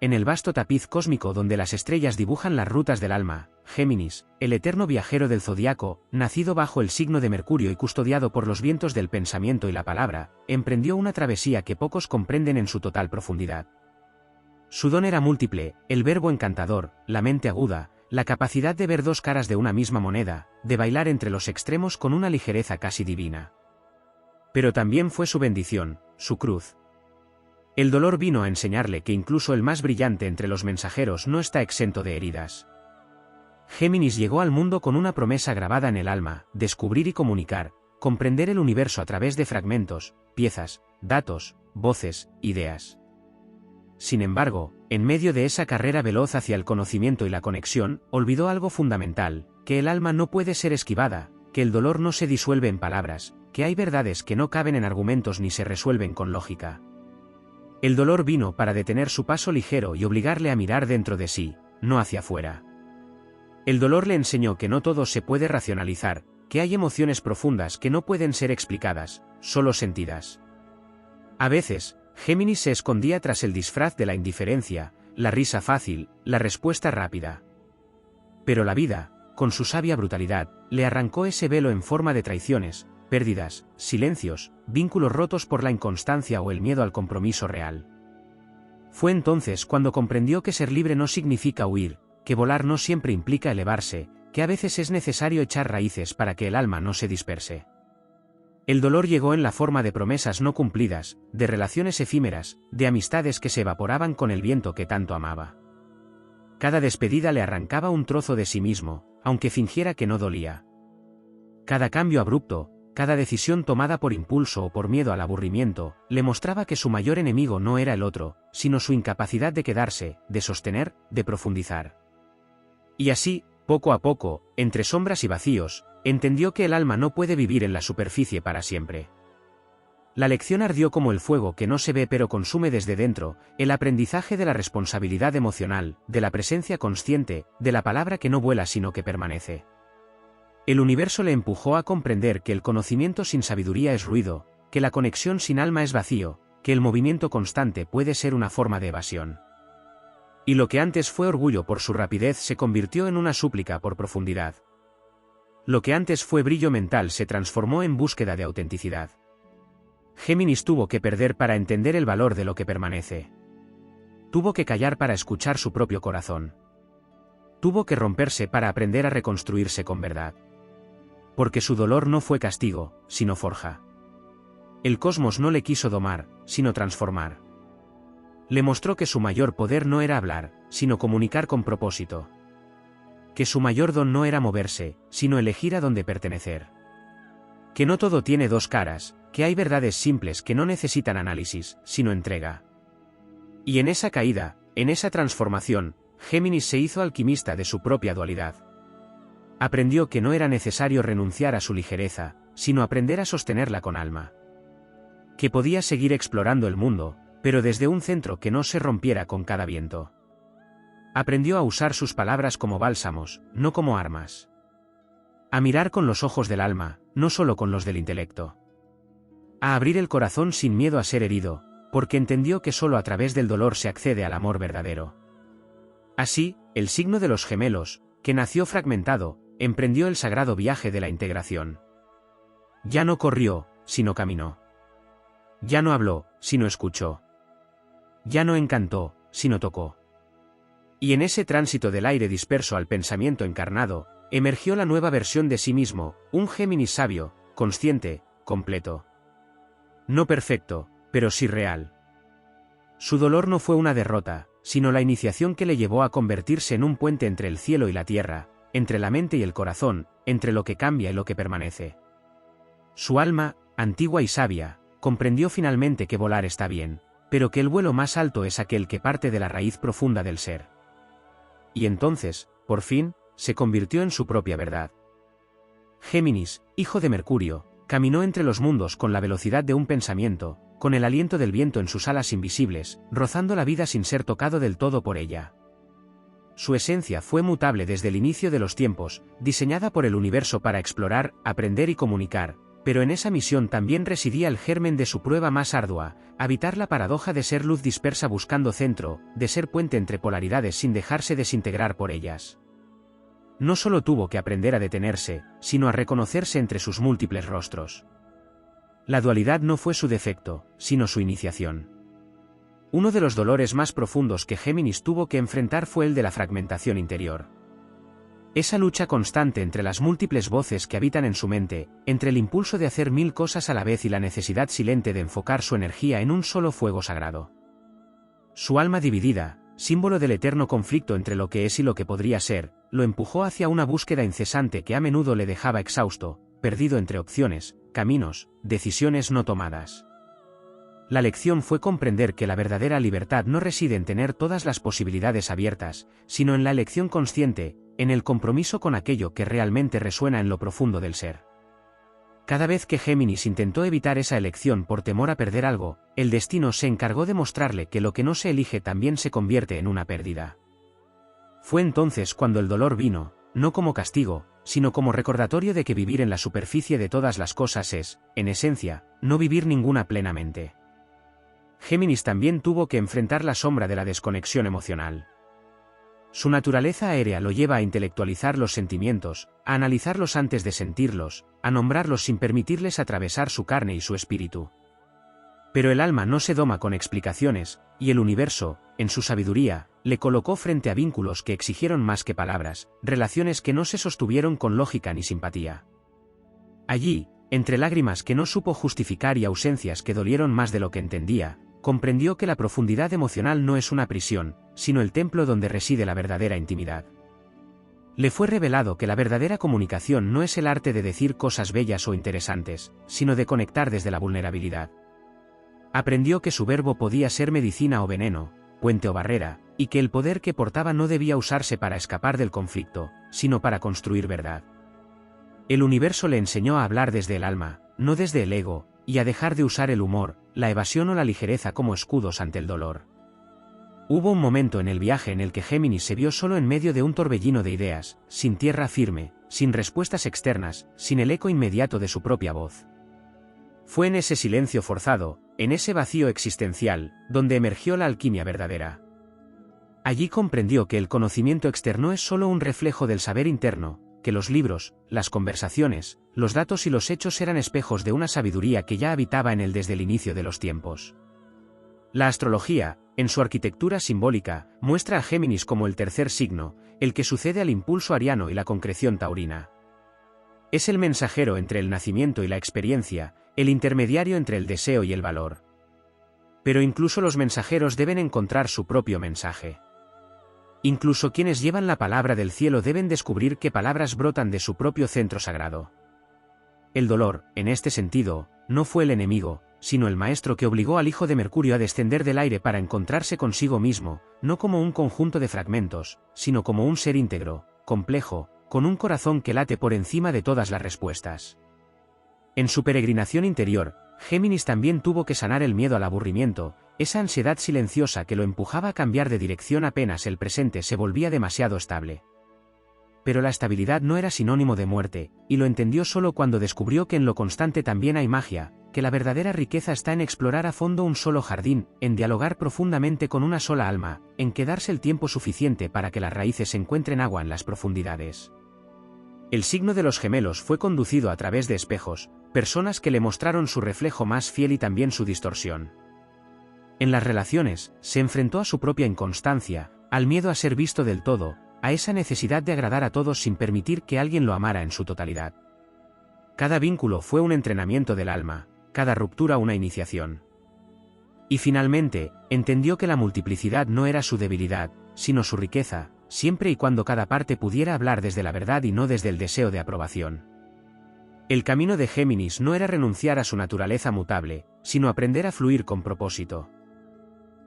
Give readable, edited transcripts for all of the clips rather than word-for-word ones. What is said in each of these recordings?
en el vasto tapiz cósmico donde las estrellas dibujan las rutas del alma, Géminis, el eterno viajero del zodiaco, nacido bajo el signo de Mercurio y custodiado por los vientos del pensamiento y la palabra, emprendió una travesía que pocos comprenden en su total profundidad. Su don era múltiple, el verbo encantador, la mente aguda, la capacidad de ver dos caras de una misma moneda, de bailar entre los extremos con una ligereza casi divina. Pero también fue su bendición, su cruz. El dolor vino a enseñarle que incluso el más brillante entre los mensajeros no está exento de heridas. Géminis llegó al mundo con una promesa grabada en el alma: descubrir y comunicar, comprender el universo a través de fragmentos, piezas, datos, voces, ideas. Sin embargo, en medio de esa carrera veloz hacia el conocimiento y la conexión, olvidó algo fundamental: que el alma no puede ser esquivada, que el dolor no se disuelve en palabras, que hay verdades que no caben en argumentos ni se resuelven con lógica. El dolor vino para detener su paso ligero y obligarle a mirar dentro de sí, no hacia afuera. El dolor le enseñó que no todo se puede racionalizar, que hay emociones profundas que no pueden ser explicadas, solo sentidas. A veces, Géminis se escondía tras el disfraz de la indiferencia, la risa fácil, la respuesta rápida. Pero la vida, con su sabia brutalidad, le arrancó ese velo en forma de traiciones, pérdidas, silencios, vínculos rotos por la inconstancia o el miedo al compromiso real. Fue entonces cuando comprendió que ser libre no significa huir, que volar no siempre implica elevarse, que a veces es necesario echar raíces para que el alma no se disperse. El dolor llegó en la forma de promesas no cumplidas, de relaciones efímeras, de amistades que se evaporaban con el viento que tanto amaba. Cada despedida le arrancaba un trozo de sí mismo, aunque fingiera que no dolía. Cada cambio abrupto, cada decisión tomada por impulso o por miedo al aburrimiento, le mostraba que su mayor enemigo no era el otro, sino su incapacidad de quedarse, de sostener, de profundizar. Y así, poco a poco, entre sombras y vacíos, entendió que el alma no puede vivir en la superficie para siempre. La lección ardió como el fuego que no se ve pero consume desde dentro, el aprendizaje de la responsabilidad emocional, de la presencia consciente, de la palabra que no vuela sino que permanece. El universo le empujó a comprender que el conocimiento sin sabiduría es ruido, que la conexión sin alma es vacío, que el movimiento constante puede ser una forma de evasión. Y lo que antes fue orgullo por su rapidez se convirtió en una súplica por profundidad. Lo que antes fue brillo mental se transformó en búsqueda de autenticidad. Géminis tuvo que perder para entender el valor de lo que permanece. Tuvo que callar para escuchar su propio corazón. Tuvo que romperse para aprender a reconstruirse con verdad. Porque su dolor no fue castigo, sino forja. El cosmos no le quiso domar, sino transformar. Le mostró que su mayor poder no era hablar, sino comunicar con propósito. Que su mayor don no era moverse, sino elegir a dónde pertenecer. Que no todo tiene dos caras, que hay verdades simples que no necesitan análisis, sino entrega. Y en esa caída, en esa transformación, Géminis se hizo alquimista de su propia dualidad. Aprendió que no era necesario renunciar a su ligereza, sino aprender a sostenerla con alma. Que podía seguir explorando el mundo, pero desde un centro que no se rompiera con cada viento. Aprendió a usar sus palabras como bálsamos, no como armas. A mirar con los ojos del alma, no solo con los del intelecto. A abrir el corazón sin miedo a ser herido, porque entendió que solo a través del dolor se accede al amor verdadero. Así, el signo de los gemelos, que nació fragmentado, emprendió el sagrado viaje de la integración. Ya no corrió, sino caminó. Ya no habló, sino escuchó. Ya no encantó, sino tocó. Y en ese tránsito del aire disperso al pensamiento encarnado, emergió la nueva versión de sí mismo, un Géminis sabio, consciente, completo. No perfecto, pero sí real. Su dolor no fue una derrota, sino la iniciación que le llevó a convertirse en un puente entre el cielo y la tierra, entre la mente y el corazón, entre lo que cambia y lo que permanece. Su alma, antigua y sabia, comprendió finalmente que volar está bien, pero que el vuelo más alto es aquel que parte de la raíz profunda del ser. Y entonces, por fin, se convirtió en su propia verdad. Géminis, hijo de Mercurio, caminó entre los mundos con la velocidad de un pensamiento, con el aliento del viento en sus alas invisibles, rozando la vida sin ser tocado del todo por ella. Su esencia fue mutable desde el inicio de los tiempos, diseñada por el universo para explorar, aprender y comunicar, Pero en esa misión también residía el germen de su prueba más ardua, habitar la paradoja de ser luz dispersa buscando centro, de ser puente entre polaridades sin dejarse desintegrar por ellas. No solo tuvo que aprender a detenerse, sino a reconocerse entre sus múltiples rostros. La dualidad no fue su defecto, sino su iniciación. Uno de los dolores más profundos que Géminis tuvo que enfrentar fue el de la fragmentación interior. Esa lucha constante entre las múltiples voces que habitan en su mente, entre el impulso de hacer mil cosas a la vez y la necesidad silente de enfocar su energía en un solo fuego sagrado. Su alma dividida, símbolo del eterno conflicto entre lo que es y lo que podría ser, lo empujó hacia una búsqueda incesante que a menudo le dejaba exhausto, perdido entre opciones, caminos, decisiones no tomadas. La lección fue comprender que la verdadera libertad no reside en tener todas las posibilidades abiertas, sino en la elección consciente, en el compromiso con aquello que realmente resuena en lo profundo del ser. Cada vez que Géminis intentó evitar esa elección por temor a perder algo, el destino se encargó de mostrarle que lo que no se elige también se convierte en una pérdida. Fue entonces cuando el dolor vino, no como castigo, sino como recordatorio de que vivir en la superficie de todas las cosas es, en esencia, no vivir ninguna plenamente. Géminis también tuvo que enfrentar la sombra de la desconexión emocional. Su naturaleza aérea lo lleva a intelectualizar los sentimientos, a analizarlos antes de sentirlos, a nombrarlos sin permitirles atravesar su carne y su espíritu. Pero el alma no se doma con explicaciones, y el universo, en su sabiduría, le colocó frente a vínculos que exigieron más que palabras, relaciones que no se sostuvieron con lógica ni simpatía. Allí, entre lágrimas que no supo justificar y ausencias que dolieron más de lo que entendía, comprendió que la profundidad emocional no es una prisión, sino el templo donde reside la verdadera intimidad. Le fue revelado que la verdadera comunicación no es el arte de decir cosas bellas o interesantes, sino de conectar desde la vulnerabilidad. Aprendió que su verbo podía ser medicina o veneno, puente o barrera, y que el poder que portaba no debía usarse para escapar del conflicto, sino para construir verdad. El universo le enseñó a hablar desde el alma, no desde el ego, y a dejar de usar el humor, la evasión o la ligereza como escudos ante el dolor. Hubo un momento en el viaje en el que Géminis se vio solo en medio de un torbellino de ideas, sin tierra firme, sin respuestas externas, sin el eco inmediato de su propia voz. Fue en ese silencio forzado, en ese vacío existencial, donde emergió la alquimia verdadera. Allí comprendió que el conocimiento externo es solo un reflejo del saber interno, que los libros, las conversaciones, los datos y los hechos eran espejos de una sabiduría que ya habitaba en él desde el inicio de los tiempos. La astrología, en su arquitectura simbólica, muestra a Géminis como el tercer signo, el que sucede al impulso ariano y la concreción taurina. Es el mensajero entre el nacimiento y la experiencia, el intermediario entre el deseo y el valor. Pero incluso los mensajeros deben encontrar su propio mensaje. Incluso quienes llevan la palabra del cielo deben descubrir qué palabras brotan de su propio centro sagrado. El dolor, en este sentido, no fue el enemigo, sino el maestro que obligó al hijo de Mercurio a descender del aire para encontrarse consigo mismo, no como un conjunto de fragmentos, sino como un ser íntegro, complejo, con un corazón que late por encima de todas las respuestas. En su peregrinación interior, Géminis también tuvo que sanar el miedo al aburrimiento, esa ansiedad silenciosa que lo empujaba a cambiar de dirección apenas el presente se volvía demasiado estable. Pero la estabilidad no era sinónimo de muerte, y lo entendió solo cuando descubrió que en lo constante también hay magia, que la verdadera riqueza está en explorar a fondo un solo jardín, en dialogar profundamente con una sola alma, en quedarse el tiempo suficiente para que las raíces encuentren agua en las profundidades. El signo de los gemelos fue conducido a través de espejos, personas que le mostraron su reflejo más fiel y también su distorsión. En las relaciones, se enfrentó a su propia inconstancia, al miedo a ser visto del todo, a esa necesidad de agradar a todos sin permitir que alguien lo amara en su totalidad. Cada vínculo fue un entrenamiento del alma, cada ruptura una iniciación. Y finalmente, entendió que la multiplicidad no era su debilidad, sino su riqueza, siempre y cuando cada parte pudiera hablar desde la verdad y no desde el deseo de aprobación. El camino de Géminis no era renunciar a su naturaleza mutable, sino aprender a fluir con propósito.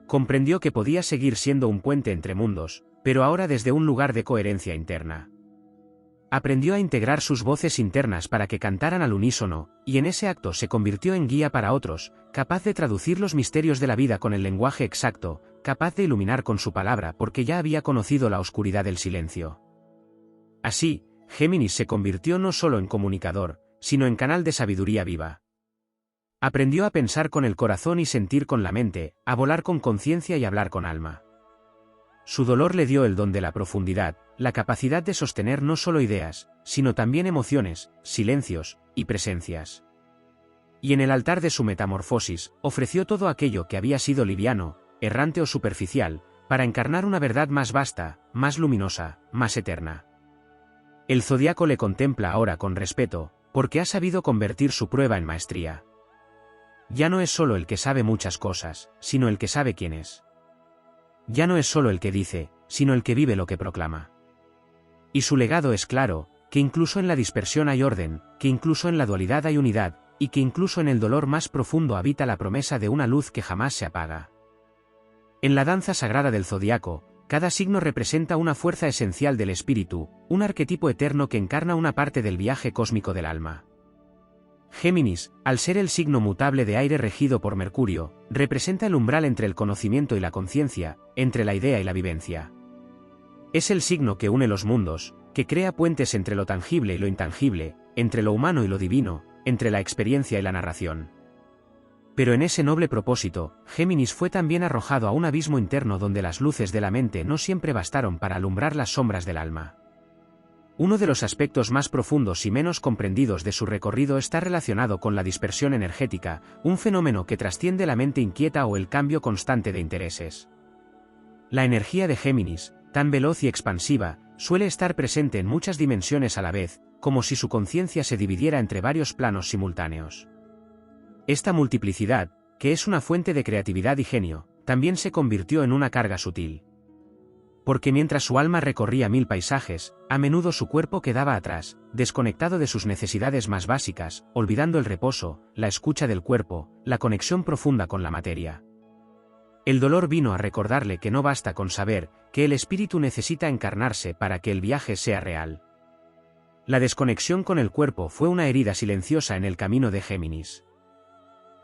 Comprendió que podía seguir siendo un puente entre mundos, pero ahora desde un lugar de coherencia interna. Aprendió a integrar sus voces internas para que cantaran al unísono, y en ese acto se convirtió en guía para otros, capaz de traducir los misterios de la vida con el lenguaje exacto, capaz de iluminar con su palabra porque ya había conocido la oscuridad del silencio. Así, Géminis se convirtió no solo en comunicador, sino en canal de sabiduría viva. Aprendió a pensar con el corazón y sentir con la mente, a volar con conciencia y hablar con alma. Su dolor le dio el don de la profundidad, la capacidad de sostener no solo ideas, sino también emociones, silencios y presencias. Y en el altar de su metamorfosis, ofreció todo aquello que había sido liviano, errante o superficial, para encarnar una verdad más vasta, más luminosa, más eterna. El zodiaco le contempla ahora con respeto, porque ha sabido convertir su prueba en maestría. Ya no es solo el que sabe muchas cosas, sino el que sabe quién es. Ya no es solo el que dice, sino el que vive lo que proclama. Y su legado es claro, que incluso en la dispersión hay orden, que incluso en la dualidad hay unidad, y que incluso en el dolor más profundo habita la promesa de una luz que jamás se apaga. En la danza sagrada del zodiaco, cada signo representa una fuerza esencial del espíritu, un arquetipo eterno que encarna una parte del viaje cósmico del alma. Géminis, al ser el signo mutable de aire regido por Mercurio, representa el umbral entre el conocimiento y la conciencia, entre la idea y la vivencia. Es el signo que une los mundos, que crea puentes entre lo tangible y lo intangible, entre lo humano y lo divino, entre la experiencia y la narración. Pero en ese noble propósito, Géminis fue también arrojado a un abismo interno donde las luces de la mente no siempre bastaron para alumbrar las sombras del alma. Uno de los aspectos más profundos y menos comprendidos de su recorrido está relacionado con la dispersión energética, un fenómeno que trasciende la mente inquieta o el cambio constante de intereses. La energía de Géminis, tan veloz y expansiva, suele estar presente en muchas dimensiones a la vez, como si su conciencia se dividiera entre varios planos simultáneos. Esta multiplicidad, que es una fuente de creatividad y genio, también se convirtió en una carga sutil. Porque mientras su alma recorría 1000 paisajes, a menudo su cuerpo quedaba atrás, desconectado de sus necesidades más básicas, olvidando el reposo, la escucha del cuerpo, la conexión profunda con la materia. El dolor vino a recordarle que no basta con saber, que el espíritu necesita encarnarse para que el viaje sea real. La desconexión con el cuerpo fue una herida silenciosa en el camino de Géminis.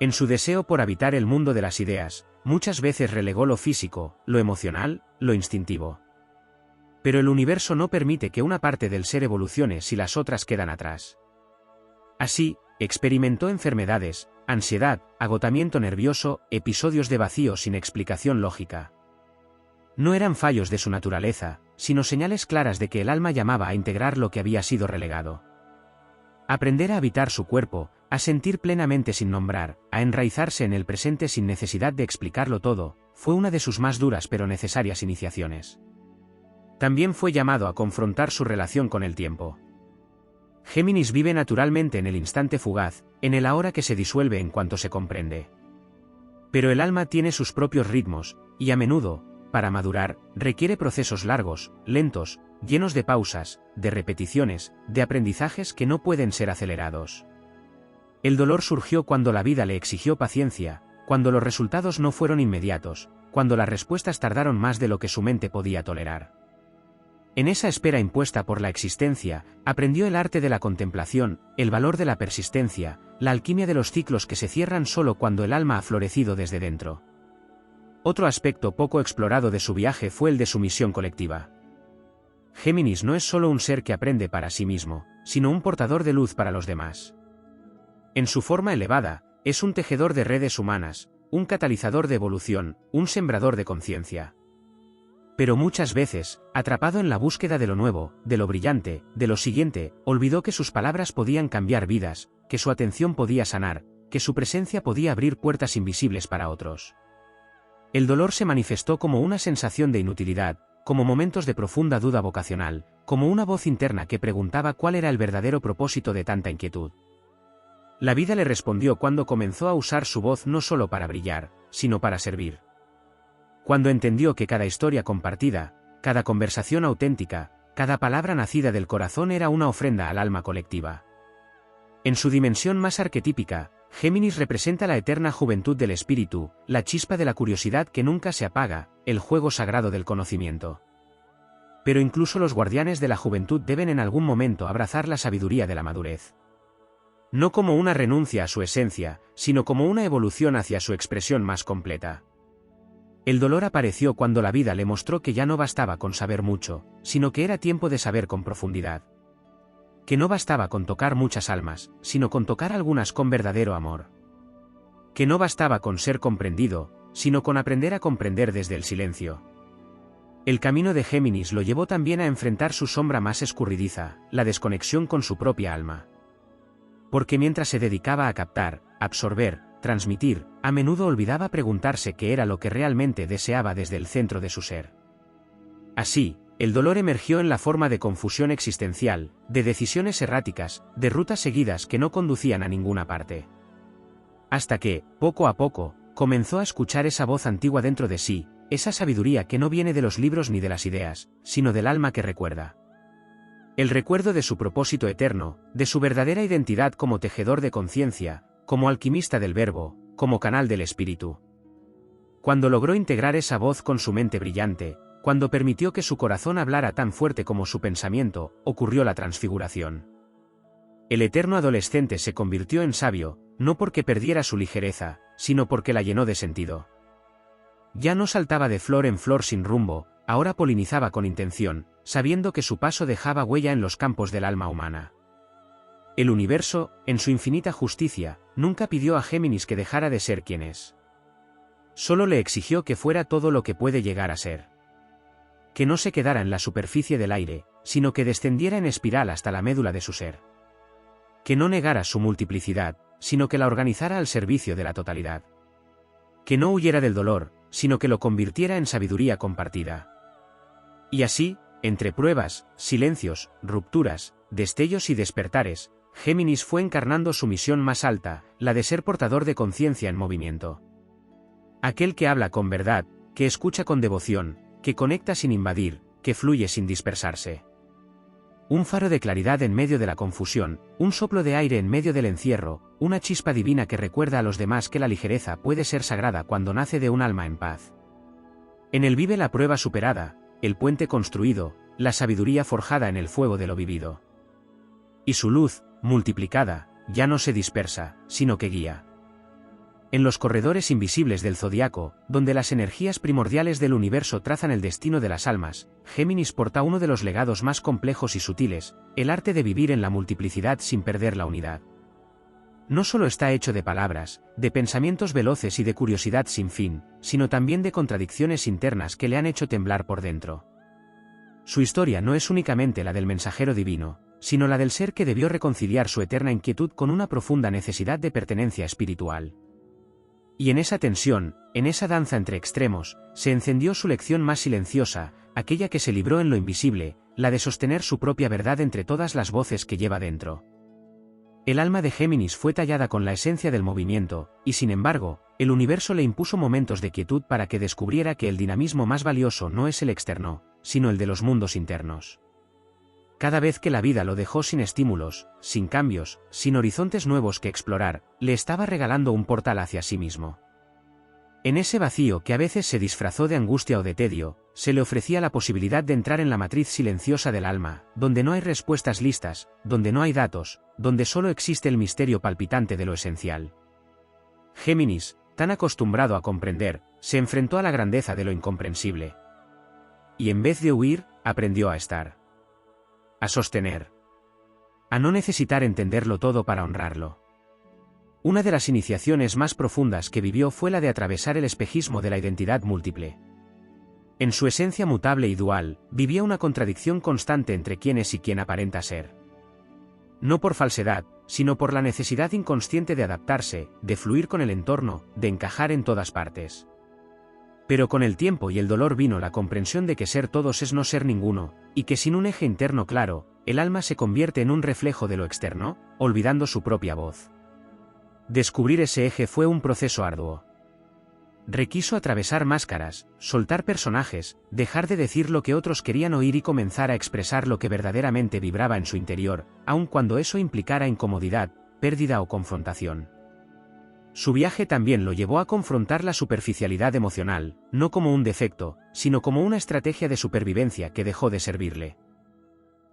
En su deseo por habitar el mundo de las ideas, muchas veces relegó lo físico, lo emocional, lo instintivo. Pero el universo no permite que una parte del ser evolucione si las otras quedan atrás. Así, experimentó enfermedades, ansiedad, agotamiento nervioso, episodios de vacío sin explicación lógica. No eran fallos de su naturaleza, sino señales claras de que el alma llamaba a integrar lo que había sido relegado. Aprender a habitar su cuerpo, a sentir plenamente sin nombrar, a enraizarse en el presente sin necesidad de explicarlo todo, fue una de sus más duras pero necesarias iniciaciones. También fue llamado a confrontar su relación con el tiempo. Géminis vive naturalmente en el instante fugaz, en el ahora que se disuelve en cuanto se comprende. Pero el alma tiene sus propios ritmos, y a menudo, para madurar, requiere procesos largos, lentos, llenos de pausas, de repeticiones, de aprendizajes que no pueden ser acelerados. El dolor surgió cuando la vida le exigió paciencia, cuando los resultados no fueron inmediatos, cuando las respuestas tardaron más de lo que su mente podía tolerar. En esa espera impuesta por la existencia, aprendió el arte de la contemplación, el valor de la persistencia, la alquimia de los ciclos que se cierran solo cuando el alma ha florecido desde dentro. Otro aspecto poco explorado de su viaje fue el de su misión colectiva. Géminis no es solo un ser que aprende para sí mismo, sino un portador de luz para los demás. En su forma elevada, es un tejedor de redes humanas, un catalizador de evolución, un sembrador de conciencia. Pero muchas veces, atrapado en la búsqueda de lo nuevo, de lo brillante, de lo siguiente, olvidó que sus palabras podían cambiar vidas, que su atención podía sanar, que su presencia podía abrir puertas invisibles para otros. El dolor se manifestó como una sensación de inutilidad, como momentos de profunda duda vocacional, como una voz interna que preguntaba cuál era el verdadero propósito de tanta inquietud. La vida le respondió cuando comenzó a usar su voz no solo para brillar, sino para servir. Cuando entendió que cada historia compartida, cada conversación auténtica, cada palabra nacida del corazón era una ofrenda al alma colectiva. En su dimensión más arquetípica, Géminis representa la eterna juventud del espíritu, la chispa de la curiosidad que nunca se apaga, el juego sagrado del conocimiento. Pero incluso los guardianes de la juventud deben en algún momento abrazar la sabiduría de la madurez. No como una renuncia a su esencia, sino como una evolución hacia su expresión más completa. El dolor apareció cuando la vida le mostró que ya no bastaba con saber mucho, sino que era tiempo de saber con profundidad. que no bastaba con tocar muchas almas, sino con tocar algunas con verdadero amor. Que no bastaba con ser comprendido, sino con aprender a comprender desde el silencio. El camino de Géminis lo llevó también a enfrentar su sombra más escurridiza, la desconexión con su propia alma. Porque mientras se dedicaba a captar, absorber, transmitir, a menudo olvidaba preguntarse qué era lo que realmente deseaba desde el centro de su ser. Así, el dolor emergió en la forma de confusión existencial, de decisiones erráticas, de rutas seguidas que no conducían a ninguna parte. Hasta que, poco a poco, comenzó a escuchar esa voz antigua dentro de sí, esa sabiduría que no viene de los libros ni de las ideas, sino del alma que recuerda. El recuerdo de su propósito eterno, de su verdadera identidad como tejedor de conciencia, como alquimista del verbo, como canal del espíritu. Cuando logró integrar esa voz con su mente brillante, cuando permitió que su corazón hablara tan fuerte como su pensamiento, ocurrió la transfiguración. El eterno adolescente se convirtió en sabio, no porque perdiera su ligereza, sino porque la llenó de sentido. Ya no saltaba de flor en flor sin rumbo, ahora polinizaba con intención, sabiendo que su paso dejaba huella en los campos del alma humana. El universo, en su infinita justicia, nunca pidió a Géminis que dejara de ser quien es. Solo le exigió que fuera todo lo que puede llegar a ser. Que no se quedara en la superficie del aire, sino que descendiera en espiral hasta la médula de su ser. Que no negara su multiplicidad, sino que la organizara al servicio de la totalidad. Que no huyera del dolor, sino que lo convirtiera en sabiduría compartida. Y así, entre pruebas, silencios, rupturas, destellos y despertares, Géminis fue encarnando su misión más alta, la de ser portador de conciencia en movimiento. Aquel que habla con verdad, que escucha con devoción, que conecta sin invadir, que fluye sin dispersarse. Un faro de claridad en medio de la confusión, un soplo de aire en medio del encierro, una chispa divina que recuerda a los demás que la ligereza puede ser sagrada cuando nace de un alma en paz. En él vive la prueba superada, el puente construido, la sabiduría forjada en el fuego de lo vivido. Y su luz, multiplicada, ya no se dispersa, sino que guía. En los corredores invisibles del zodiaco, donde las energías primordiales del universo trazan el destino de las almas, Géminis porta uno de los legados más complejos y sutiles, el arte de vivir en la multiplicidad sin perder la unidad. No solo está hecho de palabras, de pensamientos veloces y de curiosidad sin fin, sino también de contradicciones internas que le han hecho temblar por dentro. Su historia no es únicamente la del mensajero divino, sino la del ser que debió reconciliar su eterna inquietud con una profunda necesidad de pertenencia espiritual. Y en esa tensión, en esa danza entre extremos, se encendió su lección más silenciosa, aquella que se libró en lo invisible, la de sostener su propia verdad entre todas las voces que lleva dentro. El alma de Géminis fue tallada con la esencia del movimiento, y sin embargo, el universo le impuso momentos de quietud para que descubriera que el dinamismo más valioso no es el externo, sino el de los mundos internos. Cada vez que la vida lo dejó sin estímulos, sin cambios, sin horizontes nuevos que explorar, le estaba regalando un portal hacia sí mismo. En ese vacío que a veces se disfrazó de angustia o de tedio, se le ofrecía la posibilidad de entrar en la matriz silenciosa del alma, donde no hay respuestas listas, donde no hay datos, donde solo existe el misterio palpitante de lo esencial. Géminis, tan acostumbrado a comprender, se enfrentó a la grandeza de lo incomprensible. Y en vez de huir, aprendió a estar. A sostener. A no necesitar entenderlo todo para honrarlo. Una de las iniciaciones más profundas que vivió fue la de atravesar el espejismo de la identidad múltiple. En su esencia mutable y dual, vivía una contradicción constante entre quién es y quién aparenta ser. No por falsedad, sino por la necesidad inconsciente de adaptarse, de fluir con el entorno, de encajar en todas partes. Pero con el tiempo y el dolor vino la comprensión de que ser todos es no ser ninguno, y que sin un eje interno claro, el alma se convierte en un reflejo de lo externo, olvidando su propia voz. Descubrir ese eje fue un proceso arduo. Requiso atravesar máscaras, soltar personajes, dejar de decir lo que otros querían oír y comenzar a expresar lo que verdaderamente vibraba en su interior, aun cuando eso implicara incomodidad, pérdida o confrontación. Su viaje también lo llevó a confrontar la superficialidad emocional, no como un defecto, sino como una estrategia de supervivencia que dejó de servirle.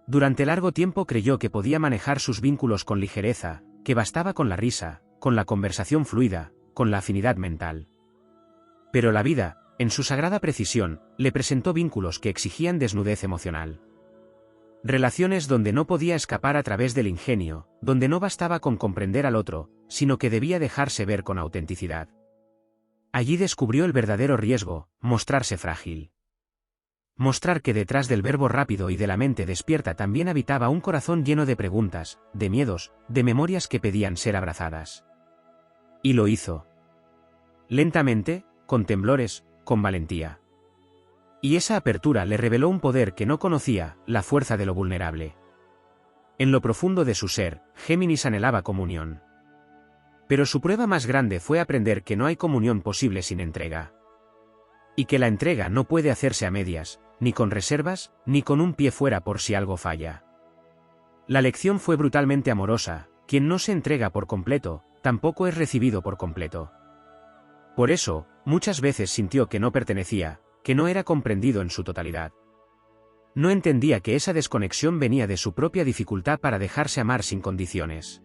Durante largo tiempo creyó que podía manejar sus vínculos con ligereza, que bastaba con la risa, con la conversación fluida, con la afinidad mental. Pero la vida, en su sagrada precisión, le presentó vínculos que exigían desnudez emocional. Relaciones donde no podía escapar a través del ingenio, donde no bastaba con comprender al otro, sino que debía dejarse ver con autenticidad. Allí descubrió el verdadero riesgo, mostrarse frágil. Mostrar que detrás del verbo rápido y de la mente despierta también habitaba un corazón lleno de preguntas, de miedos, de memorias que pedían ser abrazadas. Y lo hizo. Lentamente, con temblores, con valentía. Y esa apertura le reveló un poder que no conocía, la fuerza de lo vulnerable. En lo profundo de su ser, Géminis anhelaba comunión. Pero su prueba más grande fue aprender que no hay comunión posible sin entrega. Y que la entrega no puede hacerse a medias, ni con reservas, ni con un pie fuera por si algo falla. La lección fue brutalmente amorosa: quien no se entrega por completo, tampoco es recibido por completo. Por eso, muchas veces sintió que no pertenecía, que no era comprendido en su totalidad. No entendía que esa desconexión venía de su propia dificultad para dejarse amar sin condiciones.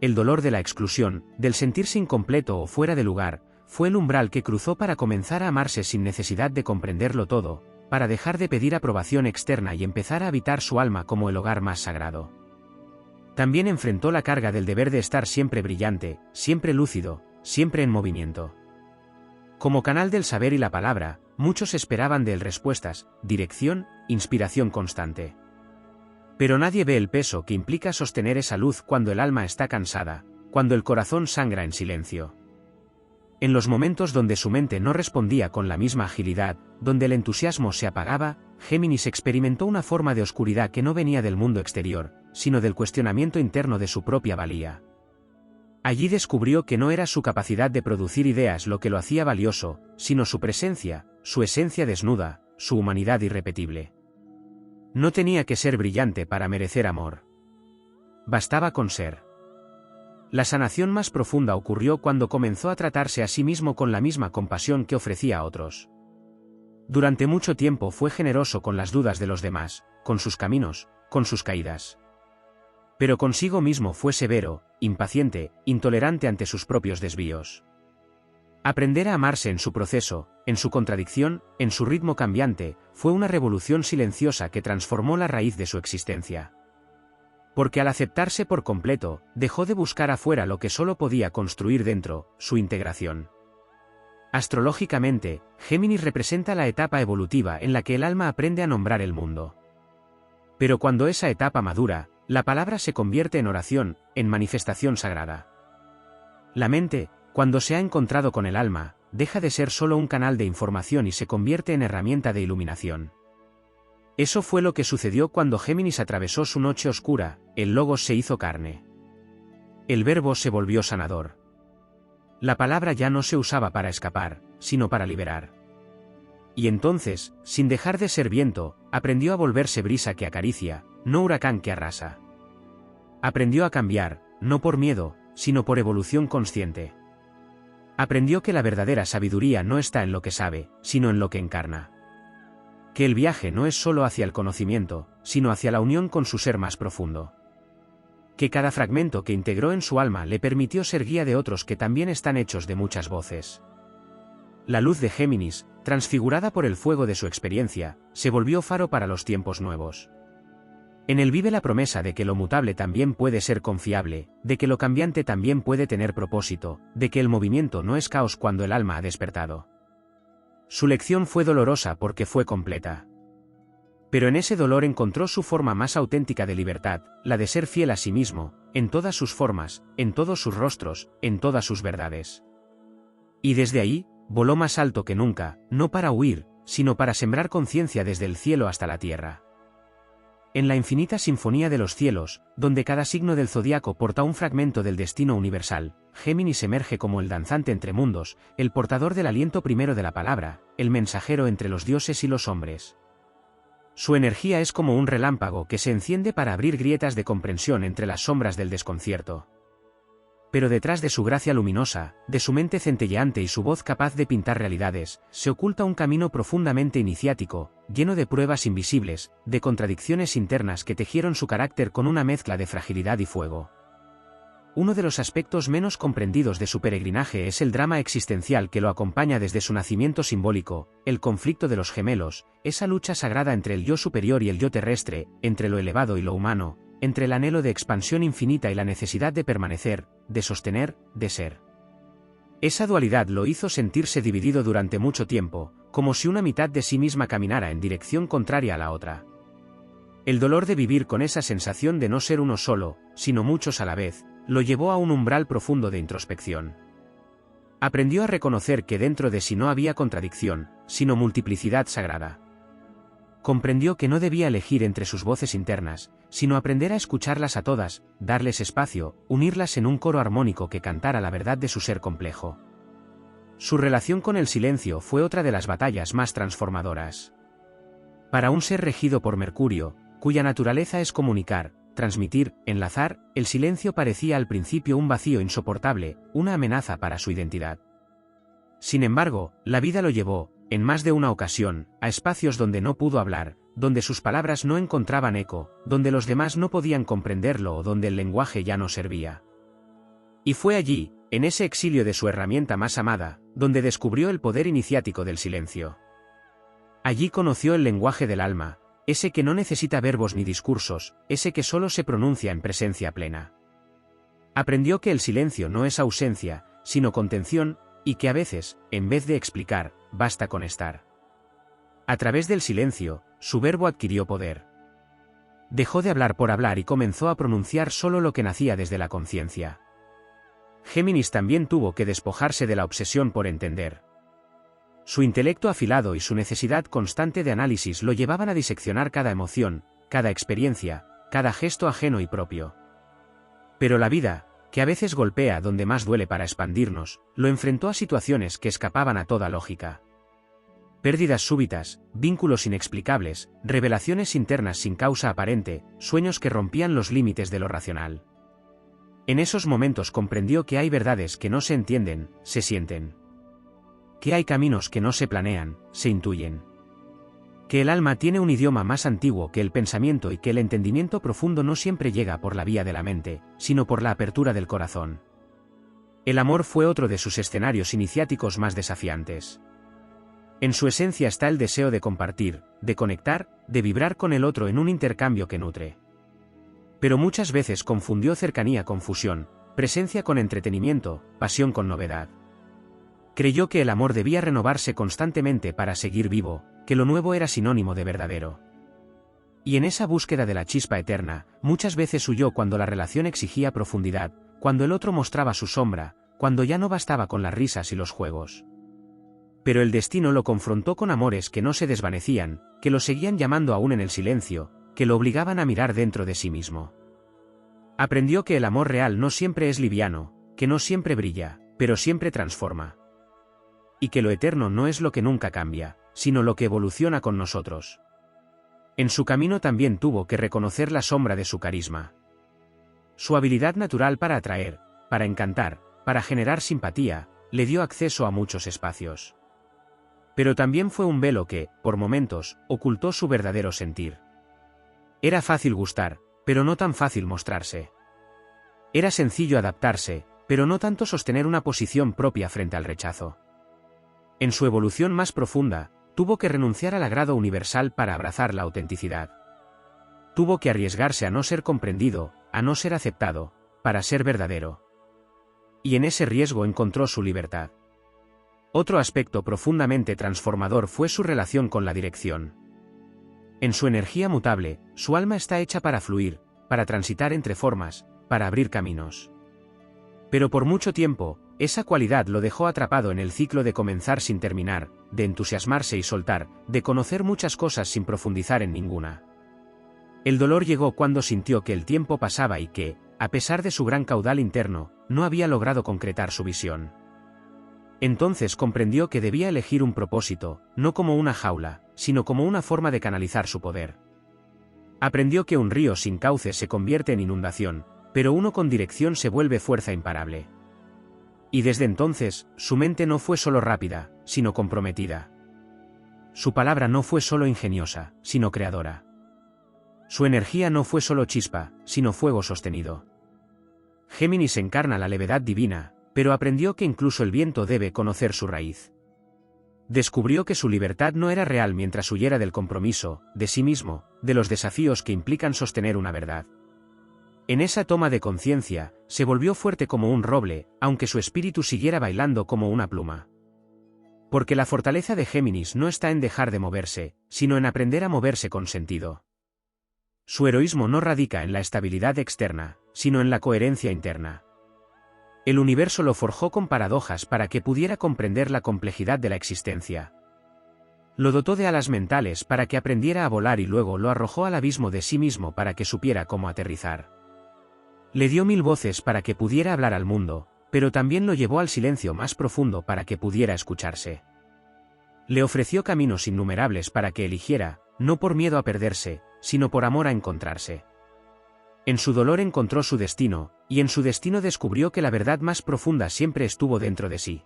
El dolor de la exclusión, del sentirse incompleto o fuera de lugar, fue el umbral que cruzó para comenzar a amarse sin necesidad de comprenderlo todo, para dejar de pedir aprobación externa y empezar a habitar su alma como el hogar más sagrado. También enfrentó la carga del deber de estar siempre brillante, siempre lúcido, siempre en movimiento. Como canal del saber y la palabra, muchos esperaban de él respuestas, dirección, inspiración constante. Pero nadie ve el peso que implica sostener esa luz cuando el alma está cansada, cuando el corazón sangra en silencio. En los momentos donde su mente no respondía con la misma agilidad, donde el entusiasmo se apagaba, Géminis experimentó una forma de oscuridad que no venía del mundo exterior, sino del cuestionamiento interno de su propia valía. Allí descubrió que no era su capacidad de producir ideas lo que lo hacía valioso, sino su presencia, su esencia desnuda, su humanidad irrepetible. No tenía que ser brillante para merecer amor. Bastaba con ser. La sanación más profunda ocurrió cuando comenzó a tratarse a sí mismo con la misma compasión que ofrecía a otros. Durante mucho tiempo fue generoso con las dudas de los demás, con sus caminos, con sus caídas. Pero consigo mismo fue severo, impaciente, intolerante ante sus propios desvíos. Aprender a amarse en su proceso, en su contradicción, en su ritmo cambiante, fue una revolución silenciosa que transformó la raíz de su existencia. Porque al aceptarse por completo, dejó de buscar afuera lo que solo podía construir dentro, su integración. Astrológicamente, Géminis representa la etapa evolutiva en la que el alma aprende a nombrar el mundo. Pero cuando esa etapa madura, la palabra se convierte en oración, en manifestación sagrada. La mente, cuando se ha encontrado con el alma, deja de ser solo un canal de información y se convierte en herramienta de iluminación. Eso fue lo que sucedió cuando Géminis atravesó su noche oscura, el Logos se hizo carne. El verbo se volvió sanador. La palabra ya no se usaba para escapar, sino para liberar. Y entonces, sin dejar de ser viento, aprendió a volverse brisa que acaricia, no huracán que arrasa. Aprendió a cambiar, no por miedo, sino por evolución consciente. Aprendió que la verdadera sabiduría no está en lo que sabe, sino en lo que encarna. Que el viaje no es solo hacia el conocimiento, sino hacia la unión con su ser más profundo. Que cada fragmento que integró en su alma le permitió ser guía de otros que también están hechos de muchas voces. La luz de Géminis, transfigurada por el fuego de su experiencia, se volvió faro para los tiempos nuevos. En él vive la promesa de que lo mutable también puede ser confiable, de que lo cambiante también puede tener propósito, de que el movimiento no es caos cuando el alma ha despertado. Su lección fue dolorosa porque fue completa. Pero en ese dolor encontró su forma más auténtica de libertad, la de ser fiel a sí mismo, en todas sus formas, en todos sus rostros, en todas sus verdades. Y desde ahí, voló más alto que nunca, no para huir, sino para sembrar conciencia desde el cielo hasta la tierra. En la infinita sinfonía de los cielos, donde cada signo del zodiaco porta un fragmento del destino universal, Géminis emerge como el danzante entre mundos, el portador del aliento primero de la palabra, el mensajero entre los dioses y los hombres. Su energía es como un relámpago que se enciende para abrir grietas de comprensión entre las sombras del desconcierto. Pero detrás de su gracia luminosa, de su mente centelleante y su voz capaz de pintar realidades, se oculta un camino profundamente iniciático, lleno de pruebas invisibles, de contradicciones internas que tejieron su carácter con una mezcla de fragilidad y fuego. Uno de los aspectos menos comprendidos de su peregrinaje es el drama existencial que lo acompaña desde su nacimiento simbólico, el conflicto de los gemelos, esa lucha sagrada entre el yo superior y el yo terrestre, entre lo elevado y lo humano, entre el anhelo de expansión infinita y la necesidad de permanecer, de sostener, de ser. Esa dualidad lo hizo sentirse dividido durante mucho tiempo, como si una mitad de sí misma caminara en dirección contraria a la otra. El dolor de vivir con esa sensación de no ser uno solo, sino muchos a la vez, lo llevó a un umbral profundo de introspección. Aprendió a reconocer que dentro de sí no había contradicción, sino multiplicidad sagrada. Comprendió que no debía elegir entre sus voces internas, sino aprender a escucharlas a todas, darles espacio, unirlas en un coro armónico que cantara la verdad de su ser complejo. Su relación con el silencio fue otra de las batallas más transformadoras. Para un ser regido por Mercurio, cuya naturaleza es comunicar, transmitir, enlazar, el silencio parecía al principio un vacío insoportable, una amenaza para su identidad. Sin embargo, la vida lo llevó, en más de una ocasión, a espacios donde no pudo hablar, donde sus palabras no encontraban eco, donde los demás no podían comprenderlo o donde el lenguaje ya no servía. Y fue allí, en ese exilio de su herramienta más amada, donde descubrió el poder iniciático del silencio. Allí conoció el lenguaje del alma, ese que no necesita verbos ni discursos, ese que solo se pronuncia en presencia plena. Aprendió que el silencio no es ausencia, sino contención, y que a veces, en vez de explicar, basta con estar. A través del silencio, su verbo adquirió poder. Dejó de hablar por hablar y comenzó a pronunciar solo lo que nacía desde la conciencia. Géminis también tuvo que despojarse de la obsesión por entender. Su intelecto afilado y su necesidad constante de análisis lo llevaban a diseccionar cada emoción, cada experiencia, cada gesto ajeno y propio. Pero la vida, que a veces golpea donde más duele para expandirnos, lo enfrentó a situaciones que escapaban a toda lógica. Pérdidas súbitas, vínculos inexplicables, revelaciones internas sin causa aparente, sueños que rompían los límites de lo racional. En esos momentos comprendió que hay verdades que no se entienden, se sienten. Que hay caminos que no se planean, se intuyen. Que el alma tiene un idioma más antiguo que el pensamiento y que el entendimiento profundo no siempre llega por la vía de la mente, sino por la apertura del corazón. El amor fue otro de sus escenarios iniciáticos más desafiantes. En su esencia está el deseo de compartir, de conectar, de vibrar con el otro en un intercambio que nutre. Pero muchas veces confundió cercanía con fusión, presencia con entretenimiento, pasión con novedad. Creyó que el amor debía renovarse constantemente para seguir vivo, que lo nuevo era sinónimo de verdadero. Y en esa búsqueda de la chispa eterna, muchas veces huyó cuando la relación exigía profundidad, cuando el otro mostraba su sombra, cuando ya no bastaba con las risas y los juegos. Pero el destino lo confrontó con amores que no se desvanecían, que lo seguían llamando aún en el silencio, que lo obligaban a mirar dentro de sí mismo. Aprendió que el amor real no siempre es liviano, que no siempre brilla, pero siempre transforma. Y que lo eterno no es lo que nunca cambia, sino lo que evoluciona con nosotros. En su camino también tuvo que reconocer la sombra de su carisma. Su habilidad natural para atraer, para encantar, para generar simpatía, le dio acceso a muchos espacios. Pero también fue un velo que, por momentos, ocultó su verdadero sentir. Era fácil gustar, pero no tan fácil mostrarse. Era sencillo adaptarse, pero no tanto sostener una posición propia frente al rechazo. En su evolución más profunda, tuvo que renunciar al agrado universal para abrazar la autenticidad. Tuvo que arriesgarse a no ser comprendido, a no ser aceptado, para ser verdadero. Y en ese riesgo encontró su libertad. Otro aspecto profundamente transformador fue su relación con la dirección. En su energía mutable, su alma está hecha para fluir, para transitar entre formas, para abrir caminos. Pero por mucho tiempo, esa cualidad lo dejó atrapado en el ciclo de comenzar sin terminar, de entusiasmarse y soltar, de conocer muchas cosas sin profundizar en ninguna. El dolor llegó cuando sintió que el tiempo pasaba y que, a pesar de su gran caudal interno, no había logrado concretar su visión. Entonces comprendió que debía elegir un propósito, no como una jaula, sino como una forma de canalizar su poder. Aprendió que un río sin cauce se convierte en inundación, pero uno con dirección se vuelve fuerza imparable. Y desde entonces, su mente no fue solo rápida, sino comprometida. Su palabra no fue solo ingeniosa, sino creadora. Su energía no fue solo chispa, sino fuego sostenido. Géminis encarna la levedad divina, pero aprendió que incluso el viento debe conocer su raíz. Descubrió que su libertad no era real mientras huyera del compromiso, de sí mismo, de los desafíos que implican sostener una verdad. En esa toma de conciencia, se volvió fuerte como un roble, aunque su espíritu siguiera bailando como una pluma. Porque la fortaleza de Géminis no está en dejar de moverse, sino en aprender a moverse con sentido. Su heroísmo no radica en la estabilidad externa, sino en la coherencia interna. El universo lo forjó con paradojas para que pudiera comprender la complejidad de la existencia. Lo dotó de alas mentales para que aprendiera a volar y luego lo arrojó al abismo de sí mismo para que supiera cómo aterrizar. Le dio 1000 voces para que pudiera hablar al mundo, pero también lo llevó al silencio más profundo para que pudiera escucharse. Le ofreció caminos innumerables para que eligiera, no por miedo a perderse, sino por amor a encontrarse. En su dolor encontró su destino, y en su destino descubrió que la verdad más profunda siempre estuvo dentro de sí.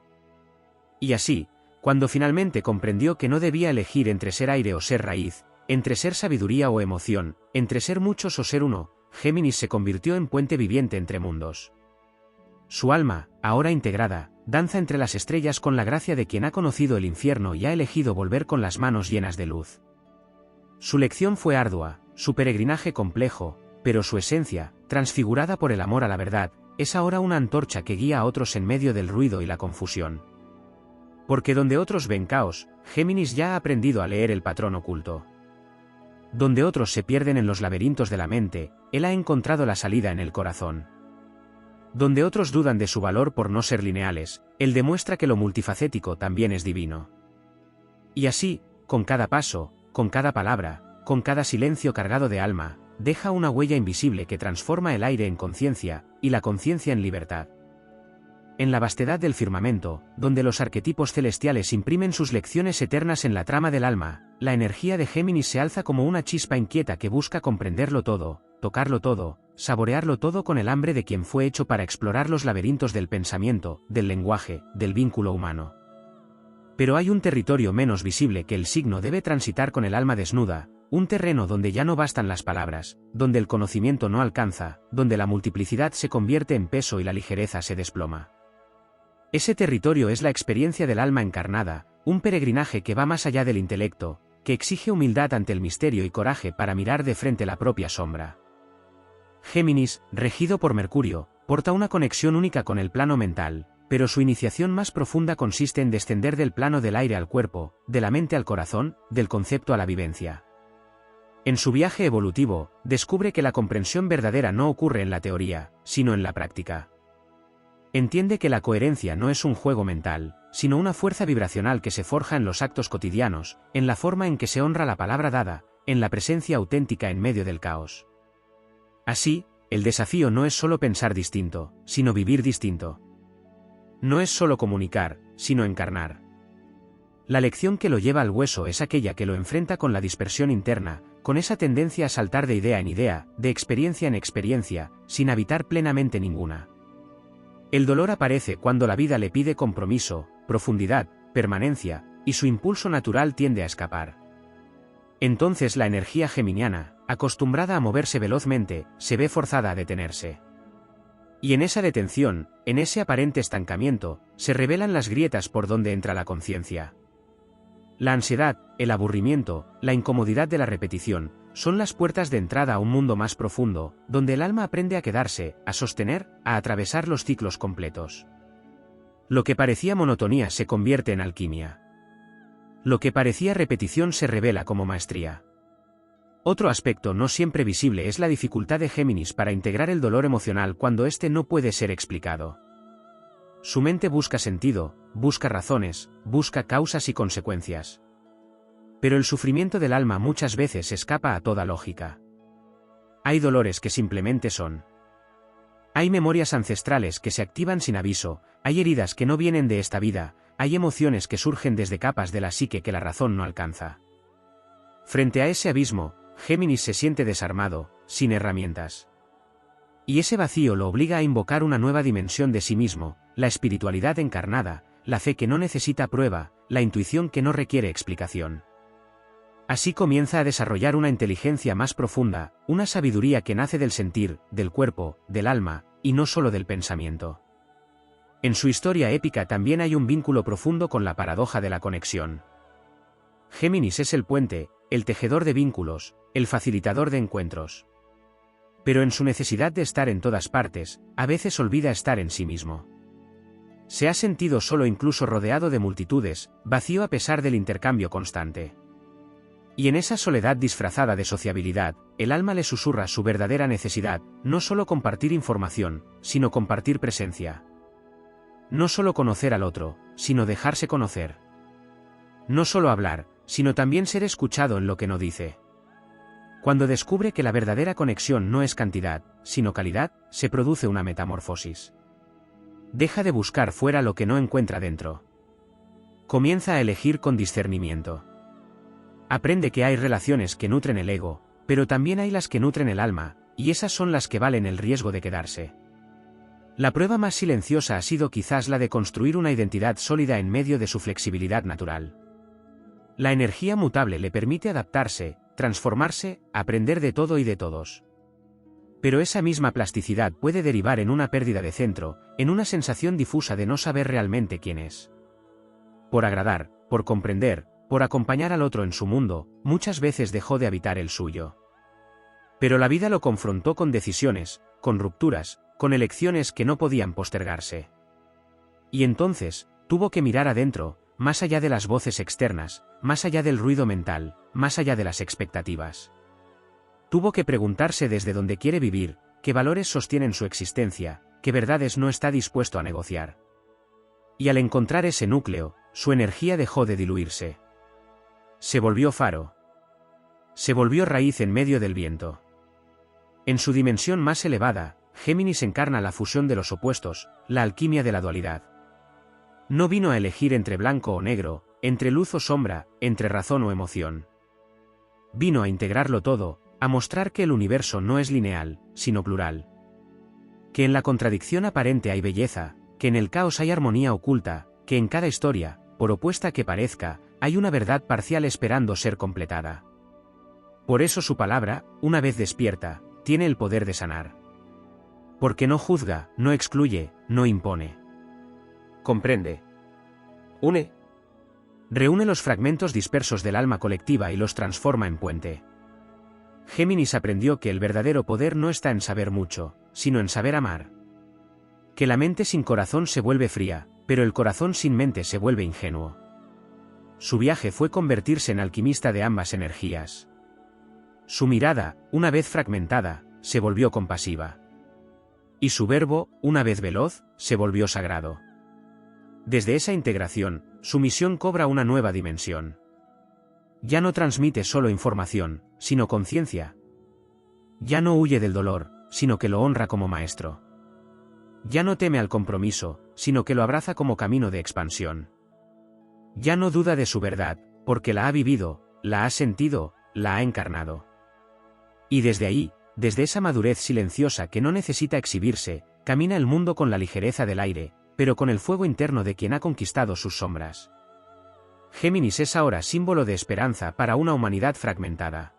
Y así, cuando finalmente comprendió que no debía elegir entre ser aire o ser raíz, entre ser sabiduría o emoción, entre ser muchos o ser uno, Géminis se convirtió en puente viviente entre mundos. Su alma, ahora integrada, danza entre las estrellas con la gracia de quien ha conocido el infierno y ha elegido volver con las manos llenas de luz. Su lección fue ardua, su peregrinaje complejo, pero su esencia, transfigurada por el amor a la verdad, es ahora una antorcha que guía a otros en medio del ruido y la confusión. Porque donde otros ven caos, Géminis ya ha aprendido a leer el patrón oculto. Donde otros se pierden en los laberintos de la mente, él ha encontrado la salida en el corazón. Donde otros dudan de su valor por no ser lineales, él demuestra que lo multifacético también es divino. Y así, con cada paso, con cada palabra, con cada silencio cargado de alma, deja una huella invisible que transforma el aire en conciencia, y la conciencia en libertad. En la vastedad del firmamento, donde los arquetipos celestiales imprimen sus lecciones eternas en la trama del alma, la energía de Géminis se alza como una chispa inquieta que busca comprenderlo todo, tocarlo todo, saborearlo todo con el hambre de quien fue hecho para explorar los laberintos del pensamiento, del lenguaje, del vínculo humano. Pero hay un territorio menos visible que el signo debe transitar con el alma desnuda, un terreno donde ya no bastan las palabras, donde el conocimiento no alcanza, donde la multiplicidad se convierte en peso y la ligereza se desploma. Ese territorio es la experiencia del alma encarnada, un peregrinaje que va más allá del intelecto, que exige humildad ante el misterio y coraje para mirar de frente la propia sombra. Géminis, regido por Mercurio, porta una conexión única con el plano mental, pero su iniciación más profunda consiste en descender del plano del aire al cuerpo, de la mente al corazón, del concepto a la vivencia. En su viaje evolutivo, descubre que la comprensión verdadera no ocurre en la teoría, sino en la práctica. Entiende que la coherencia no es un juego mental, sino una fuerza vibracional que se forja en los actos cotidianos, en la forma en que se honra la palabra dada, en la presencia auténtica en medio del caos. Así, el desafío no es solo pensar distinto, sino vivir distinto. No es solo comunicar, sino encarnar. La lección que lo lleva al hueso es aquella que lo enfrenta con la dispersión interna, con esa tendencia a saltar de idea en idea, de experiencia en experiencia, sin habitar plenamente ninguna. El dolor aparece cuando la vida le pide compromiso, profundidad, permanencia, y su impulso natural tiende a escapar. Entonces la energía geminiana, acostumbrada a moverse velozmente, se ve forzada a detenerse. Y en esa detención, en ese aparente estancamiento, se revelan las grietas por donde entra la conciencia. La ansiedad, el aburrimiento, la incomodidad de la repetición, son las puertas de entrada a un mundo más profundo, donde el alma aprende a quedarse, a sostener, a atravesar los ciclos completos. Lo que parecía monotonía se convierte en alquimia. Lo que parecía repetición se revela como maestría. Otro aspecto no siempre visible es la dificultad de Géminis para integrar el dolor emocional cuando éste no puede ser explicado. Su mente busca sentido, busca razones, busca causas y consecuencias. Pero el sufrimiento del alma muchas veces escapa a toda lógica. Hay dolores que simplemente son. Hay memorias ancestrales que se activan sin aviso, hay heridas que no vienen de esta vida, hay emociones que surgen desde capas de la psique que la razón no alcanza. Frente a ese abismo, Géminis se siente desarmado, sin herramientas. Y ese vacío lo obliga a invocar una nueva dimensión de sí mismo, la espiritualidad encarnada, la fe que no necesita prueba, la intuición que no requiere explicación. Así comienza a desarrollar una inteligencia más profunda, una sabiduría que nace del sentir, del cuerpo, del alma, y no solo del pensamiento. En su historia épica también hay un vínculo profundo con la paradoja de la conexión. Géminis es el puente, el tejedor de vínculos, el facilitador de encuentros. Pero en su necesidad de estar en todas partes, a veces olvida estar en sí mismo. Se ha sentido solo incluso rodeado de multitudes, vacío a pesar del intercambio constante. Y en esa soledad disfrazada de sociabilidad, el alma le susurra su verdadera necesidad, no solo compartir información, sino compartir presencia. No solo conocer al otro, sino dejarse conocer. No solo hablar, sino también ser escuchado en lo que no dice. Cuando descubre que la verdadera conexión no es cantidad, sino calidad, se produce una metamorfosis. Deja de buscar fuera lo que no encuentra dentro. Comienza a elegir con discernimiento. Aprende que hay relaciones que nutren el ego, pero también hay las que nutren el alma, y esas son las que valen el riesgo de quedarse. La prueba más silenciosa ha sido quizás la de construir una identidad sólida en medio de su flexibilidad natural. La energía mutable le permite adaptarse, transformarse, aprender de todo y de todos. Pero esa misma plasticidad puede derivar en una pérdida de centro, en una sensación difusa de no saber realmente quién es. Por agradar, por comprender, por acompañar al otro en su mundo, muchas veces dejó de habitar el suyo. Pero la vida lo confrontó con decisiones, con rupturas, con elecciones que no podían postergarse. Y entonces, tuvo que mirar adentro, más allá de las voces externas, más allá del ruido mental, más allá de las expectativas. Tuvo que preguntarse desde dónde quiere vivir, qué valores sostienen su existencia, qué verdades no está dispuesto a negociar. Y al encontrar ese núcleo, su energía dejó de diluirse. Se volvió faro. Se volvió raíz en medio del viento. En su dimensión más elevada, Géminis encarna la fusión de los opuestos, la alquimia de la dualidad. No vino a elegir entre blanco o negro, entre luz o sombra, entre razón o emoción. Vino a integrarlo todo, a mostrar que el universo no es lineal, sino plural. Que en la contradicción aparente hay belleza, que en el caos hay armonía oculta, que en cada historia, por opuesta que parezca, hay una verdad parcial esperando ser completada. Por eso su palabra, una vez despierta, tiene el poder de sanar. Porque no juzga, no excluye, no impone. Comprende. Une. Reúne los fragmentos dispersos del alma colectiva y los transforma en puente. Géminis aprendió que el verdadero poder no está en saber mucho, sino en saber amar. Que la mente sin corazón se vuelve fría, pero el corazón sin mente se vuelve ingenuo. Su viaje fue convertirse en alquimista de ambas energías. Su mirada, una vez fragmentada, se volvió compasiva. Y su verbo, una vez veloz, se volvió sagrado. Desde esa integración, su misión cobra una nueva dimensión. Ya no transmite solo información, sino conciencia. Ya no huye del dolor, sino que lo honra como maestro. Ya no teme al compromiso, sino que lo abraza como camino de expansión. Ya no duda de su verdad, porque la ha vivido, la ha sentido, la ha encarnado. Y desde ahí, desde esa madurez silenciosa que no necesita exhibirse, camina el mundo con la ligereza del aire, pero con el fuego interno de quien ha conquistado sus sombras. Géminis es ahora símbolo de esperanza para una humanidad fragmentada.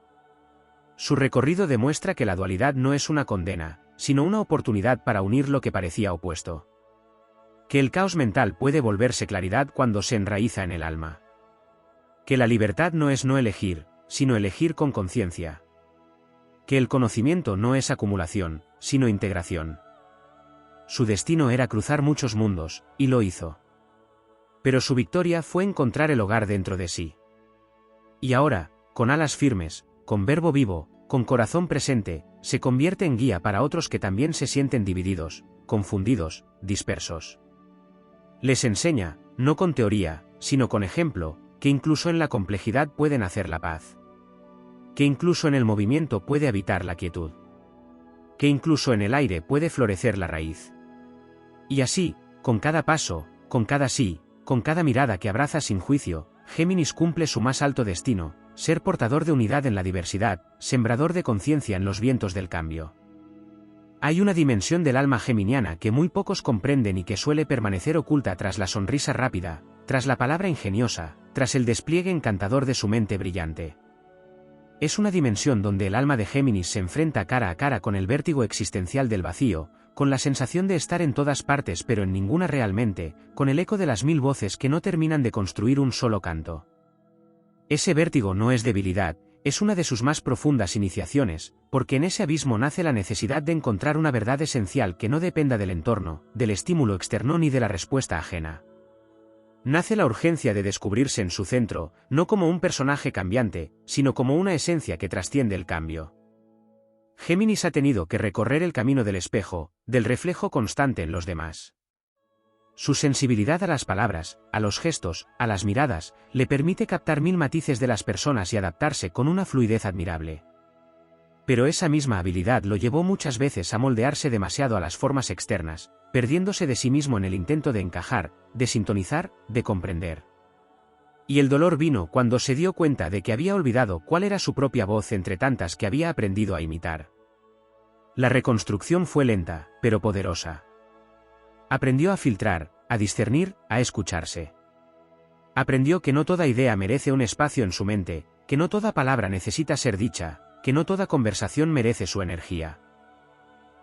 Su recorrido demuestra que la dualidad no es una condena, sino una oportunidad para unir lo que parecía opuesto. Que el caos mental puede volverse claridad cuando se enraiza en el alma. Que la libertad no es no elegir, sino elegir con conciencia. Que el conocimiento no es acumulación, sino integración. Su destino era cruzar muchos mundos, y lo hizo. Pero su victoria fue encontrar el hogar dentro de sí. Y ahora, con alas firmes, con verbo vivo, con corazón presente, se convierte en guía para otros que también se sienten divididos, confundidos, dispersos. Les enseña, no con teoría, sino con ejemplo, que incluso en la complejidad puede nacer la paz. Que incluso en el movimiento puede habitar la quietud. Que incluso en el aire puede florecer la raíz. Y así, con cada paso, con cada sí, con cada mirada que abraza sin juicio, Géminis cumple su más alto destino, ser portador de unidad en la diversidad, sembrador de conciencia en los vientos del cambio. Hay una dimensión del alma geminiana que muy pocos comprenden y que suele permanecer oculta tras la sonrisa rápida, tras la palabra ingeniosa, tras el despliegue encantador de su mente brillante. es una dimensión donde el alma de Géminis se enfrenta cara a cara con el vértigo existencial del vacío, con la sensación de estar en todas partes pero en ninguna realmente, con el eco de las 1000 voces que no terminan de construir un solo canto. Ese vértigo no es debilidad, es una de sus más profundas iniciaciones, porque en ese abismo nace la necesidad de encontrar una verdad esencial que no dependa del entorno, del estímulo externo ni de la respuesta ajena. Nace la urgencia de descubrirse en su centro, no como un personaje cambiante, sino como una esencia que trasciende el cambio. Géminis ha tenido que recorrer el camino del espejo, del reflejo constante en los demás. Su sensibilidad a las palabras, a los gestos, a las miradas, le permite captar 1000 matices de las personas y adaptarse con una fluidez admirable. Pero esa misma habilidad lo llevó muchas veces a moldearse demasiado a las formas externas, perdiéndose de sí mismo en el intento de encajar, de sintonizar, de comprender. Y el dolor vino cuando se dio cuenta de que había olvidado cuál era su propia voz entre tantas que había aprendido a imitar. La reconstrucción fue lenta, pero poderosa. Aprendió a filtrar, a discernir, a escucharse. Aprendió que no toda idea merece un espacio en su mente, que no toda palabra necesita ser dicha, que no toda conversación merece su energía.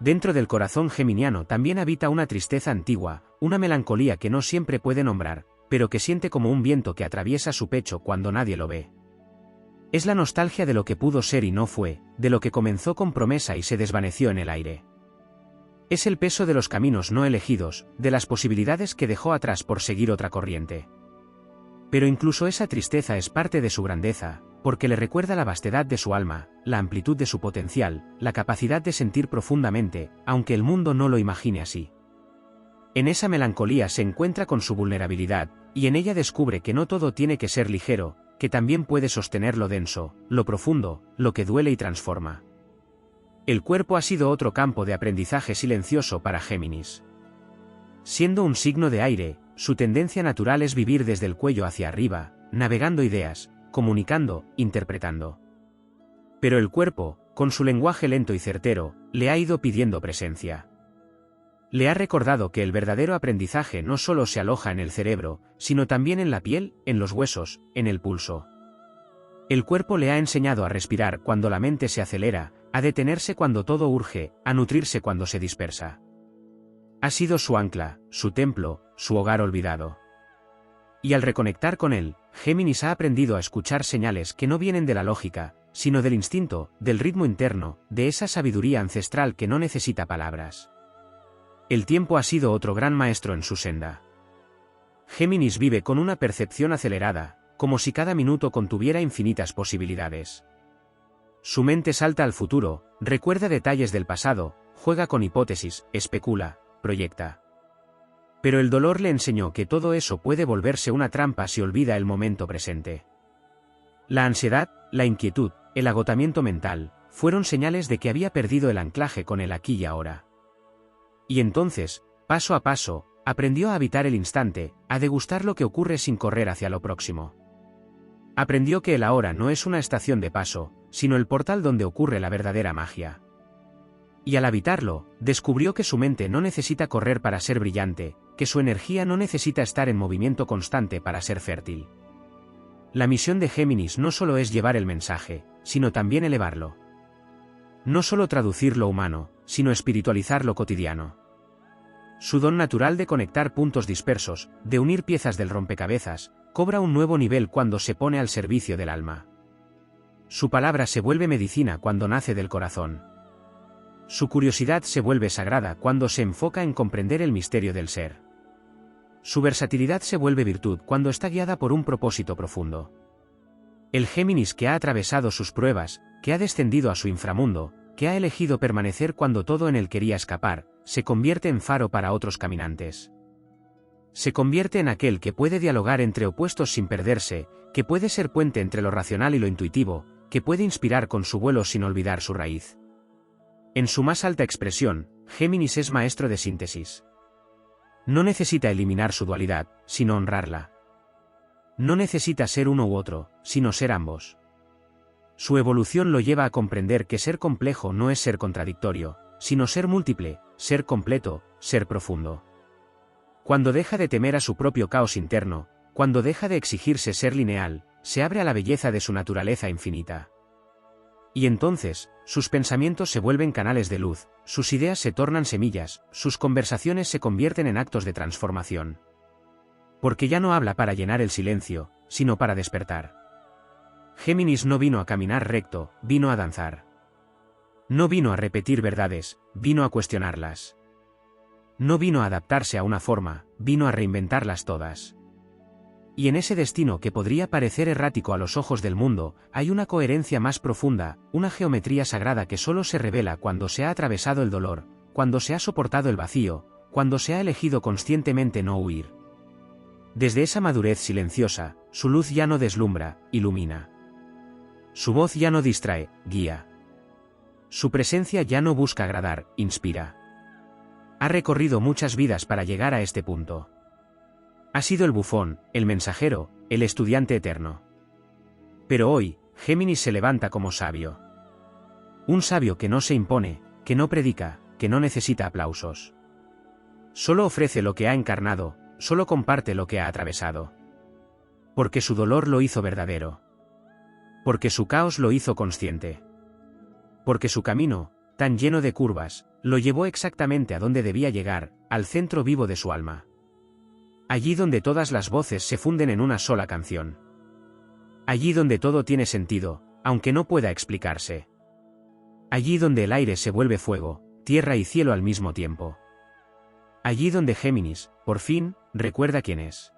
Dentro del corazón geminiano también habita una tristeza antigua, una melancolía que no siempre puede nombrar, pero que siente como un viento que atraviesa su pecho cuando nadie lo ve. Es la nostalgia de lo que pudo ser y no fue, de lo que comenzó con promesa y se desvaneció en el aire. Es el peso de los caminos no elegidos, de las posibilidades que dejó atrás por seguir otra corriente. Pero incluso esa tristeza es parte de su grandeza, porque le recuerda la vastedad de su alma, la amplitud de su potencial, la capacidad de sentir profundamente, aunque el mundo no lo imagine así. En esa melancolía se encuentra con su vulnerabilidad, y en ella descubre que no todo tiene que ser ligero, que también puede sostener lo denso, lo profundo, lo que duele y transforma. El cuerpo ha sido otro campo de aprendizaje silencioso para Géminis. Siendo un signo de aire, su tendencia natural es vivir desde el cuello hacia arriba, navegando ideas, comunicando, interpretando. Pero el cuerpo, con su lenguaje lento y certero, le ha ido pidiendo presencia. Le ha recordado que el verdadero aprendizaje no solo se aloja en el cerebro, sino también en la piel, en los huesos, en el pulso. El cuerpo le ha enseñado a respirar cuando la mente se acelera, a detenerse cuando todo urge, a nutrirse cuando se dispersa. Ha sido su ancla, su templo, su hogar olvidado. Y al reconectar con él, Géminis ha aprendido a escuchar señales que no vienen de la lógica, sino del instinto, del ritmo interno, de esa sabiduría ancestral que no necesita palabras. El tiempo ha sido otro gran maestro en su senda. Géminis vive con una percepción acelerada, como si cada minuto contuviera infinitas posibilidades. Su mente salta al futuro, recuerda detalles del pasado, juega con hipótesis, especula, proyecta. Pero el dolor le enseñó que todo eso puede volverse una trampa si olvida el momento presente. La ansiedad, la inquietud, el agotamiento mental, fueron señales de que había perdido el anclaje con el aquí y ahora. Y entonces, paso a paso, aprendió a habitar el instante, a degustar lo que ocurre sin correr hacia lo próximo. Aprendió que el ahora no es una estación de paso, sino el portal donde ocurre la verdadera magia. Y al habitarlo, descubrió que su mente no necesita correr para ser brillante, que su energía no necesita estar en movimiento constante para ser fértil. La misión de Géminis no solo es llevar el mensaje, sino también elevarlo. No solo traducir lo humano, sino espiritualizar lo cotidiano. Su don natural de conectar puntos dispersos, de unir piezas del rompecabezas, cobra un nuevo nivel cuando se pone al servicio del alma. Su palabra se vuelve medicina cuando nace del corazón. Su curiosidad se vuelve sagrada cuando se enfoca en comprender el misterio del ser. Su versatilidad se vuelve virtud cuando está guiada por un propósito profundo. El Géminis que ha atravesado sus pruebas, que ha descendido a su inframundo, que ha elegido permanecer cuando todo en él quería escapar, se convierte en faro para otros caminantes. Se convierte en aquel que puede dialogar entre opuestos sin perderse, que puede ser puente entre lo racional y lo intuitivo, que puede inspirar con su vuelo sin olvidar su raíz. En su más alta expresión, Géminis es maestro de síntesis. No necesita eliminar su dualidad, sino honrarla. No necesita ser uno u otro, sino ser ambos. Su evolución lo lleva a comprender que ser complejo no es ser contradictorio, sino ser múltiple, ser completo, ser profundo. Cuando deja de temer a su propio caos interno, cuando deja de exigirse ser lineal, se abre a la belleza de su naturaleza infinita. Y entonces, sus pensamientos se vuelven canales de luz, sus ideas se tornan semillas, sus conversaciones se convierten en actos de transformación. Porque ya no habla para llenar el silencio, sino para despertar. Géminis no vino a caminar recto, vino a danzar. No vino a repetir verdades, vino a cuestionarlas. No vino a adaptarse a una forma, vino a reinventarlas todas. Y en ese destino que podría parecer errático a los ojos del mundo, hay una coherencia más profunda, una geometría sagrada que solo se revela cuando se ha atravesado el dolor, cuando se ha soportado el vacío, cuando se ha elegido conscientemente no huir. Desde esa madurez silenciosa, su luz ya no deslumbra, ilumina. Su voz ya no distrae, guía. Su presencia ya no busca agradar, inspira. Ha recorrido muchas vidas para llegar a este punto. Ha sido el bufón, el mensajero, el estudiante eterno. Pero hoy, Géminis se levanta como sabio. Un sabio que no se impone, que no predica, que no necesita aplausos. Solo ofrece lo que ha encarnado, solo comparte lo que ha atravesado. Porque su dolor lo hizo verdadero. Porque su caos lo hizo consciente. Porque su camino, tan lleno de curvas, lo llevó exactamente a donde debía llegar, al centro vivo de su alma. Allí donde todas las voces se funden en una sola canción. Allí donde todo tiene sentido, aunque no pueda explicarse. Allí donde el aire se vuelve fuego, tierra y cielo al mismo tiempo. Allí donde Géminis, por fin, recuerda quién es.